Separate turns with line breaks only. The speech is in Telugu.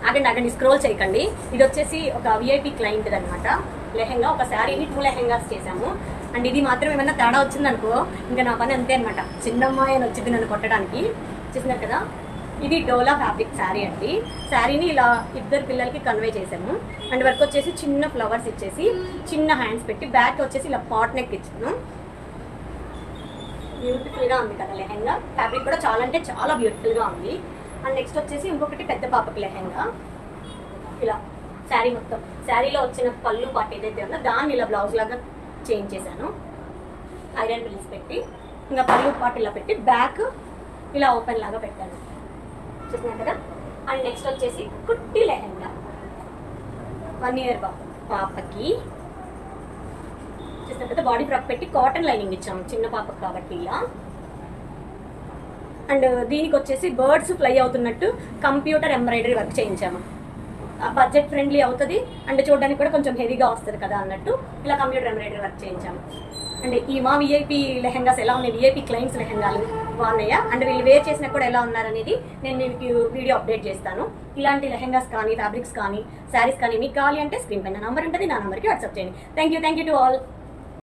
ఆగండి స్క్రోల్ చేయకండి. ఇది వచ్చేసి ఒక విఐపి క్లయింట్ అనమాట లెహెంగా. ఒక శారీని 2 లెహెంగాస్ చేశాము. అండ్ ఇది మాత్రం ఏమైనా తేడా వచ్చిందనుకో ఇంకా నా పని అంతే అనమాట. చిన్నమ్మాయి అని వచ్చింది నన్ను కొట్టడానికి. చూసినారు కదా, ఇది డోలా ఫ్యాబ్రిక్ శారీ అండి. శారీని ఇలా 2 పిల్లలకి కన్వే చేసాము. అండ్ వర్క్ వచ్చేసి చిన్న ఫ్లవర్స్ ఇచ్చేసి చిన్న హ్యాండ్స్ పెట్టి బ్యాక్ వచ్చేసి ఇలా పాట్ నెక్ ఇచ్చాను. బ్యూటిఫుల్గా ఉంది కదా లెహెంగా. ఫ్యాబ్రిక్ కూడా చాలా అంటే చాలా బ్యూటిఫుల్గా ఉంది. అండ్ నెక్స్ట్ వచ్చేసి ఇంకొకటి పెద్ద పాపకి లెహెంగా. ఇలా శారీ మొత్తం శారీలో వచ్చిన పళ్ళు పాటు ఏదైతే ఉందో దాన్ని ఇలా బ్లౌజ్ లాగా చేంజ్ చేశాను. ఐరన్ బిల్స్ పెట్టి ఇంకా పళ్ళు పాటు ఇలా పెట్టి బ్యాక్ ఇలా ఓపెన్ లాగా పెట్టాను. చూసినా కదా. అండ్ నెక్స్ట్ వచ్చేసి కుట్టి లెహెంగా 1 ఇయర్ పాపకి. చూసినా కదా, బాడీ ఫ్రాక్ పెట్టి కాటన్ లైనింగ్ ఇచ్చాము చిన్న పాపకు కాబట్టి ఇలా. అండ్ దీనికి వచ్చేసి బర్డ్స్ ఫ్లై అవుతున్నట్టు కంప్యూటర్ ఎంబ్రాయిడరీ వర్క్ చేయించాము. బడ్జెట్ ఫ్రెండ్లీ అవుతుంది అండ్ చూడడానికి కూడా కొంచెం హెవీగా వస్తుంది కదా అన్నట్టు ఇలా కంప్యూటర్ ఎంబ్రాయిడరీ వర్క్ చేయించాము. అండ్ ఈ మా విఐపి లెహెంగాస్ ఎలా ఉన్నాయి, విఐపి క్లయింట్స్ లెహెంగాలు బాగున్నాయా అండ్ వీళ్ళు వేర్ చేసినా కూడా ఎలా ఉన్నారనేది నేను మీకు వీడియో అప్డేట్ చేస్తాను. ఇలాంటి లెహెంగాస్ కానీ ఫ్యాబ్రిక్స్ కానీ శారీస్ కానీ మీకు కావాలి అంటే స్క్రీన్ పైన నంబర్ ఉంటుంది, నా నెంబర్కి వాట్సాప్ చేయండి. Thank you to all.